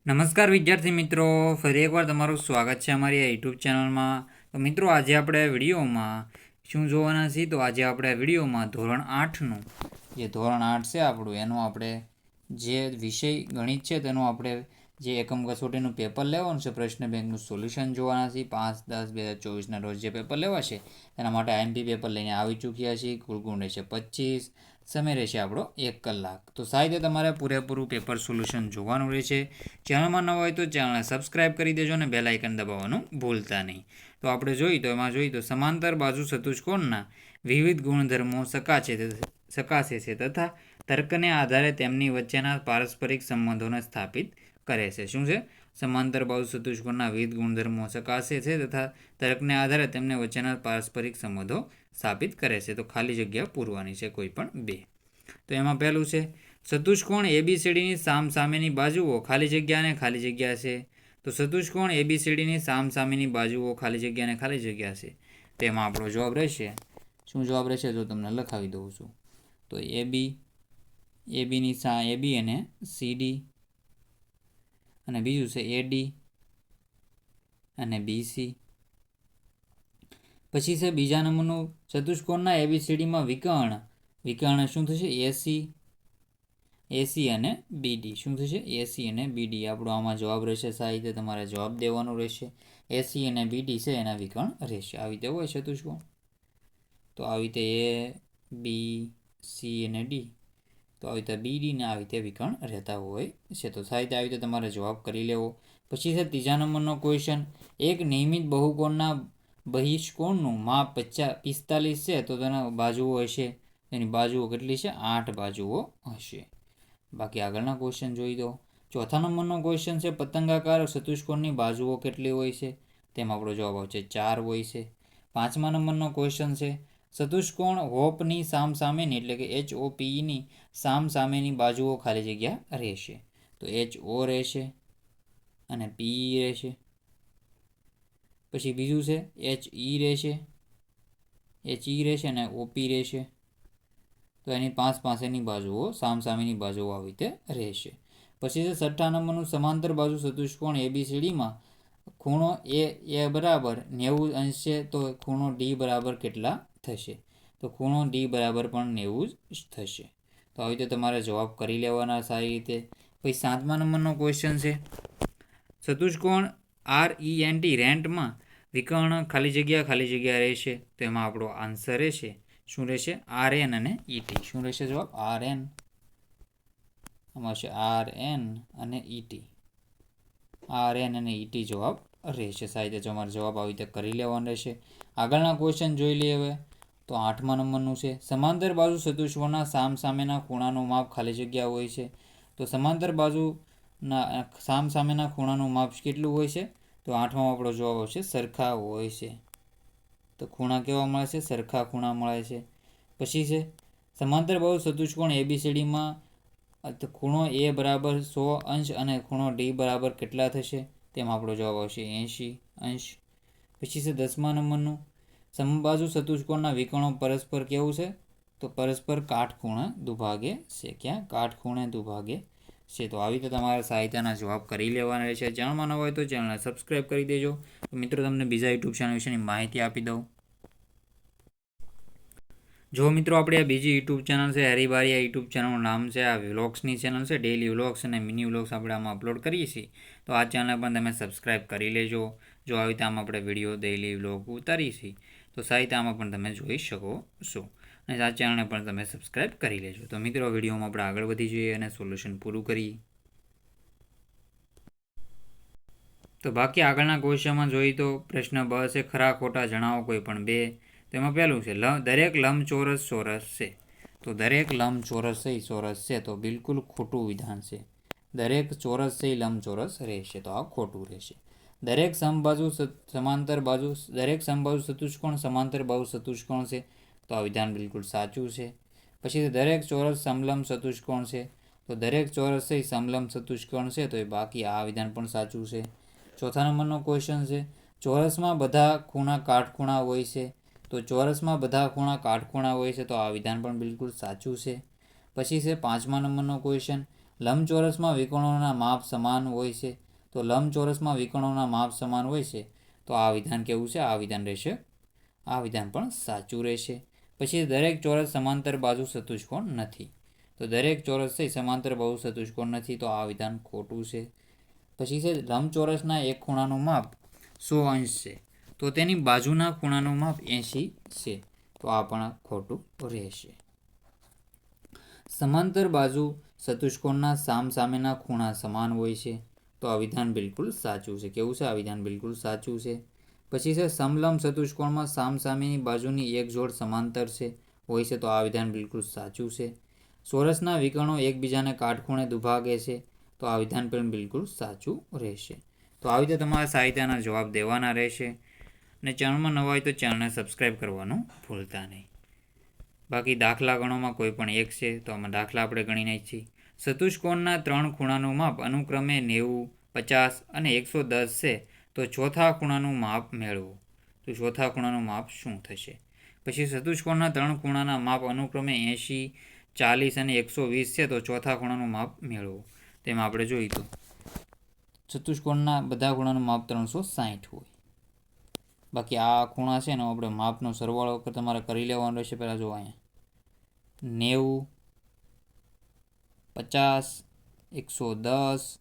નમસ્કાર વિદ્યાર્થી મિત્રો, ફરી એકવાર તમારું સ્વાગત છે અમારી આ યુટ્યુબ ચેનલમાં. તો મિત્રો, આજે આપણે વિડીયોમાં શું જોવાના છીએ? તો આજે આપણે વિડીયોમાં ધોરણ 8નું જે ધોરણ 8 છે આપણું, એનું આપણે જે વિષય ગણિત છે તેનું આપણે જે એકમ કસોટીનું પેપર લેવાનું છે, પ્રશ્ન બેંકનું સોલ્યુશન જોવાના છીએ. 5/10/2024ના રોજ જે પેપર લેવાશે તેના માટે આઈએમપી પેપર લઈને આવી ચૂક્યા છીએ. કુલ ગુણ રહેશે 25, સમય રહેશે આપણો 1 કલાક. તો સાહિત્ય તમારે પૂરેપૂરું પેપર સોલ્યુશન જોવાનું રહેશે. ચેનલમાં ન હોય તો ચેનલને સબસ્ક્રાઈબ કરી દેજો અને બેલ આઇકન દબાવવાનું ભૂલતા નહીં. તો આપણે એમાં જોઈએ તો સમાંતર બાજુ ચતુષ્કોણના વિવિધ ગુણધર્મો ચકાસે છે તથા તર્કને આધારે તેમની વચ્ચેના પારસ્પરિક સંબંધોને સ્થાપિત કરે છે. શું છે? સમાંતર બાજુ ચતુષ્કોણના વિવિધ ગુણધર્મો ચકાસે છે તથા તર્કને આધારે તેમને વચ્ચેના પારસ્પરિક સંબંધો સ્થાપિત કરે છે. તો ખાલી જગ્યા પૂરવાની છે, કોઈ પણ બે. તો એમાં પહેલું છે ચતુષ્કોણ એબીસીડીની સામસામેની બાજુઓ ખાલી જગ્યા અને ખાલી જગ્યા છે. તો ચતુષ્કોણ એબીસીડીની સામસામેની બાજુઓ ખાલી જગ્યા અને ખાલી જગ્યા છે. તેમાં આપણો જવાબ રહેશે, શું જવાબ રહેશે જો તમને લખાવી દઉં છું. તો એબીની એબી અને સીડી, અને બીજું છે એડી અને બીસી. પછી છે બીજા નંબરનું ચતુષ્કોણના એબીસીડીમાં વિકર્ણ શું થશે? એસી અને બીડી. શું થશે? એસી અને બીડી. આપણો આમાં જવાબ રહેશે. સાહિત્ય તમારે જવાબ દેવાનું રહેશે. એસી અને બીડી છે એના વિકર્ણ રહેશે. આવી રીતે હોય ચતુષ્કોણ, તો આવી રીતે એ બી સી અને ડી, તો આવી રીતે બીડી ને આવી રીતે વિકર્ણ રહેતા હોય છે. તો સાહિત્ય આવી રીતે તમારે જવાબ કરી લેવો. પછી છે ત્રીજા નંબરનો ક્વેશ્ચન, એક નિયમિત બહુકોણના બહિષ્કોણનું માપ 45 છે, તો તેના બાજુઓ હશે, તેની બાજુઓ કેટલી છે? 8 બાજુઓ હશે. બાકી આગળના ક્વેશ્ચન જોઈ દો. ચોથા નંબરનો ક્વેશ્ચન છે પતંગાકાર ચતુષ્કોણની બાજુઓ કેટલી હોય છે? તેમાં આપણો જવાબ આવશે 4 હોય છે. પાંચમા નંબરનો ક્વેશ્ચન છે ચતુષ્કોણ હોપની સામસામેની એટલે કે HOPની સામસામેની બાજુઓ ખાલી જગ્યા રહેશે. તો HO રહેશે અને PE રહેશે. પછી બીજું છે HE રહેશે, અને OP રહેશે. તો એની પાસેની બાજુઓ સામસામેની બાજુઓ આવી રીતે રહેશે. પછી છે છઠ્ઠા નંબરનું સમાંતર બાજુ ચતુષ્કોણ એબીસીડીમાં ખૂણો એ બરાબર 90 અંશ છે, તો ખૂણો ડી બરાબર કેટલા થશે? તો ખૂણો ડી બરાબર પણ 90 જ થશે. તો આવી રીતે તમારે જવાબ કરી લેવાના સારી રીતે. પછી સાતમા નંબરનો ક્વેશ્ચન છે ચતુષ્કોણ રેન્ટમાં વિકર્ણ ખાલી જગ્યા રહેશે. તો એમાં આપણો આન્સર રહેશે, શું રહેશે? RN અને ET. શું રહેશે જવાબ? RN. આમાં છે RN અને ET. RN અને ET જવાબ રહેશે. સાહિત્ય તમારે જવાબ આવી રીતે કરી લેવાનો રહેશે. આગળના ક્વેશ્ચન જોઈ લઈએ હવે. તો આઠમા નંબરનું છે સમાંતર બાજુ ચતુષ્કોણના સામસામેના ખૂણાનું માપ ખાલી જગ્યા હોય છે. તો સમાંતર બાજુના સામસામેના ખૂણાનું માપ કેટલું હોય છે? તો આઠમાં આપણો જવાબ આવશે સરખા હોય છે. તો ખૂણા કેવા મળે છે? સરખા ખૂણા મળે છે. પછી છે સમાંતર બાજુ ચતુષ્કોણ એબીસીડીમાં ખૂણો એ બરાબર 100 અંશ અને ખૂણો ડી બરાબર કેટલા થશે? તેમાં આપણો જવાબ આવશે 80 અંશ. પછી છે 10મા નંબરનું સમબાજુ ચતુષ્કોણના વિકર્ણો પરસ્પર કેવું છે? તો પરસ્પર કાટખૂણે દુભાગે છે. ક્યાં? કાટખૂણે દુભાગે છે. તો આવી રીતે તમારે સાહિત્યના જવાબ કરી લેવાના રહેશે. ચેનલમાં ન હોય તો ચેનલને સબસ્ક્રાઈબ કરી દેજો. તો મિત્રો, તમને બીજા યુટ્યુબ ચેનલ વિશેની માહિતી આપી દઉં. જો મિત્રો, આપણે આ બીજી યુટ્યુબ ચેનલ છે હરીબારી, આ યુટ્યુબ ચેનલનું નામ છે, આ વ્લોગ્સની ચેનલ છે. ડેઇલી વ્લોગ્સ અને મિની વ્લોગ્સ આપણે આમાં અપલોડ કરીએ છીએ. તો આ ચેનલ પણ તમે સબસ્ક્રાઈબ કરી લેજો. જો આવી રીતે આમાં આપણે વિડીયો ડેઇલી વ્લોગ ઉતારીએ છીએ, તો સાહિત્ય આમાં પણ તમે જોઈ શકો છો. અને આ ચેનલને પણ તમે સબસ્ક્રાઈબ કરી લેજો. તો મિત્રો, વિડીયોમાં આપણે આગળ વધી જઈએ અને સોલ્યુશન પૂરું કરીએ. તો બાકી આગળના ક્વેશ્ચનમાં જોઈએ તો પ્રશ્ન બ છે ખરા ખોટા જણાવો કોઈ પણ બે. તેમાં પહેલું છે દરેક લંબચોરસ ચોરસ છે. તો દરેક લંબચોરસ ચોરસ છે, તો બિલકુલ ખોટું વિધાન છે. દરેક ચોરસ લંબચોરસ રહેશે, તો આ ખોટું રહેશે. દરેક સમબાજુ ચતુષ્કોણ સમાંતર બાજુ ચતુષ્કોણ છે, તો આ વિધાન બિલકુલ સાચું છે. પછી દરેક ચોરસ સમલંબ ચતુષ્કોણ છે, તો દરેક ચોરસ સમલંબ ચતુષ્કોણ છે, તો એ બાકી આ વિધાન પણ સાચું છે. ચોથા નંબરનો ક્વેશ્ચન છે ચોરસમાં બધા ખૂણા કાટખૂણા હોય છે. તો ચોરસમાં બધા ખૂણા કાટખૂણા હોય છે, તો આ વિધાન પણ બિલકુલ સાચું છે. પછી છે પાંચમા નંબરનો ક્વેશ્ચન લંબચોરસમાં વિકર્ણોના માપ સમાન હોય છે. તો લંબચોરસમાં વિકર્ણોના માપ સમાન હોય છે તો આ વિધાન કેવું છે? આ વિધાન રહેશે, આ વિધાન પણ સાચું રહેશે. પછી દરેક ચોરસ સમાંતર બાજુ ચતુષ્કોણ નથી. તો દરેક ચોરસ છે સમાંતર બાજુ ચતુષ્કોણ નથી, તો આ વિધાન ખોટું છે. પછી છે લંબચોરસના એક ખૂણાનું માપ 100 અંશ છે તો તેની બાજુના ખૂણાનું માપ 80 છે, તો આ પણ ખોટું રહેશે. સમાંતર બાજુ ચતુષ્કોણના સામસામેના ખૂણા સમાન હોય છે, તો આ વિધાન બિલકુલ સાચું છે. કેવું છે? આ વિધાન બિલકુલ સાચું છે. પછી છે સમલંબ ચતુષ્કોણમાં સામસામેની બાજુની એક જોડ સમાંતર છે હોય છે, તો આ વિધાન બિલકુલ સાચું છે. ચોરસના વિકર્ણો એકબીજાને કાટખૂણે દુભાગે છે, તો આ વિધાન પણ બિલકુલ સાચું રહેશે. તો આવી રીતે તમારા સાહિત્યના જવાબ દેવાના રહેશે. અને ચેનલમાં નવા હોય તો ચેનલને સબસ્ક્રાઈબ કરવાનું ભૂલતા નહીં. બાકી દાખલા ગણોમાં કોઈ પણ એક છે તો આમાં દાખલા આપણે ગણી નાખીએ. ચતુષ્કોણના 3 ખૂણાનું માપ અનુક્રમે 90, 50 અને 110 છે, તો ચોથા ખૂણાનું માપ મેળવો. તો ચોથા ખૂણાનું માપ શું થશે? પછી ચતુષ્કોણના 3 ખૂણાના માપ અનુક્રમે 80, 40 અને 120 છે, તો ચોથા ખૂણાનું માપ મેળવો. તેમાં આપણે જોઈએ તો ચતુષ્કોણના બધા ખૂણાનું માપ 360 હોય. બાકી આ ખૂણા છે ને આપણે માપનો સરવાળો તમારે કરી લેવાનો રહેશે. પહેલાં જો અહીંયા 90, 50, 110,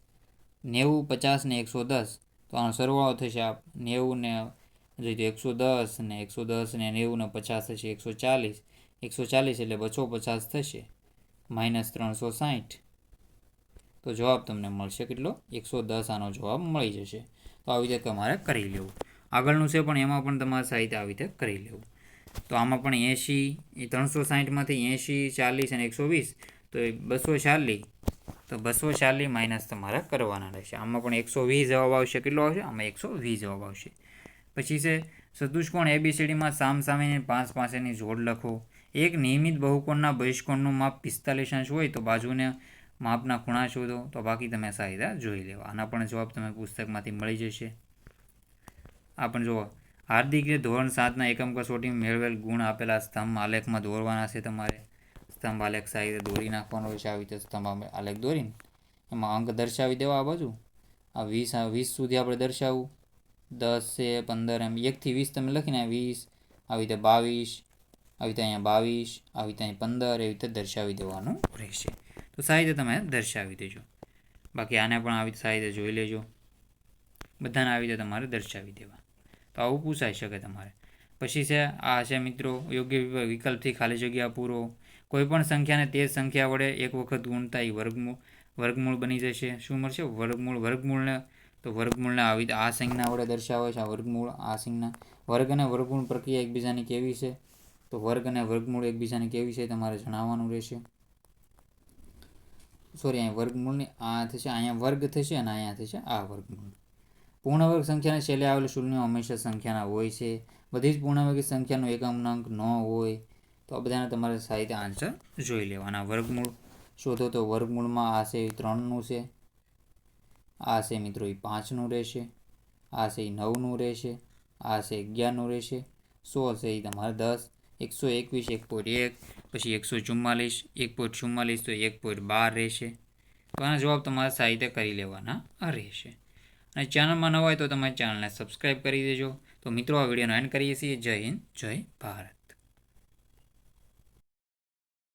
90, 50 ને 110, તો આનો સરવાળો થશે આ 90 ને 110 ને 110 ને 90 ને 50 થશે 140, 140 એટલે 250 થશે -360. તો જવાબ તમને મળશે કેટલો? 110. આનો જવાબ મળી જશે. તો આવી રીતે તમારે કરી લેવું. આગળનું છે પણ એમાં પણ તમારે સાહિત્ય આવી રીતે કરી લેવું. તો આમાં પણ 80, એ 360માંથી 80, 40 અને 120, તો 240. તો 240 માઇનસ તમારે કરવાના રહેશે. આમાં પણ 120 જવાબ આવશે. કેટલો આવશે? આમાં 120 જવાબ આવશે. પછી છે ચતુષ્કોણ ABCDમાં સામસામેની 5 પાસેની જોડ લખો. એક નિયમિત બહુકોણના બહિષ્કોણનું માપ 45 અંશ હોય તો બાજુને માપના ખૂણા શોધો. તો બાકી તમે સાહિત્ય જોઈ લેવા. આના પણ જવાબ તમે પુસ્તકમાંથી મળી જશે. આ પણ જુઓ, હાર્દિકે ધોરણ 7ના એકમ કસોટી મેળવેલ ગુણ આપેલા સ્તંભ આલેખમાં દોરવાના છે. તમારે સ્તંભ આલેખ સાહિત્ય દોરી નાખવાનો છે. આવી રીતે સ્તંભ આલેખ દોરીને એમાં અંક દર્શાવી દેવા. આ બાજુ આ 20 સુધી આપણે દર્શાવવું. 10 છે, 15 એમ 1 થી 20 તમે લખીને 20, આવી રીતે 22, આવી રીતે અહીંયા 22, આવી રીતે અહીં 15, એવી રીતે દર્શાવી દેવાનું રહેશે. તો સાહિત્ય તમે દર્શાવી દેજો. બાકી આને પણ આવી સાહિત્ય જોઈ લેજો. બધાને આવી રીતે તમારે દર્શાવી દેવા. તો આવું પૂછાઈ શકે તમારે. પછી છે આ છે મિત્રો યોગ્ય વિકલ્પથી ખાલી જગ્યા પૂરો. કોઈ પણ સંખ્યાને તે સંખ્યા વડે એક વખત ગુણતા એ વર્ગમૂળ બની જશે. શું મળશે? વર્ગમૂળને તો વર્ગમૂળને આવી રીતે આ સંજ્ઞા વડે દર્શાવે છે. આ વર્ગમૂળ આ સંજ્ઞા. વર્ગ અને વર્ગમૂળ પ્રક્રિયા એકબીજાની કેવી છે? તો વર્ગ અને વર્ગમૂળ એકબીજાની કેવી છે તમારે જણાવવાનું રહેશે. સોરી, અહીંયા વર્ગમૂળની આ થશે, અહીંયા વર્ગ થશે અને અહીંયા થશે આ વર્ગમૂળ. પૂર્ણવર્ગ સંખ્યાને છેલ્લે આવેલ શૂન્ય હંમેશા સંખ્યાના હોય છે. બધી જ પૂર્ણવર્ગી સંખ્યાનો એકમાંક ન હોય. તો આ બધાને તમારે સાહિત્ય આન્સર જોઈ લેવાના. વર્ગમૂળ શોધો તો વર્ગમૂળમાં આ છે 3નું છે, આ છે મિત્રો એ 5નું રહેશે, આ છે એ 9નું રહેશે, આ છે 11નું રહેશે, 100 છે એ તમારે 10, 121 1.1, પછી 144 1.44 તો 1.12 રહેશે. તો આના જવાબ તમારે સાહિત્ય કરી લેવાના રહેશે. અને ચેનલમાં ન હોય તો તમારી ચેનલને સબસ્ક્રાઈબ કરી દેજો. તો મિત્રો આ વિડીયોનો એન્ડ કરીએ છીએ. જય હિન્દ, જય ભારત.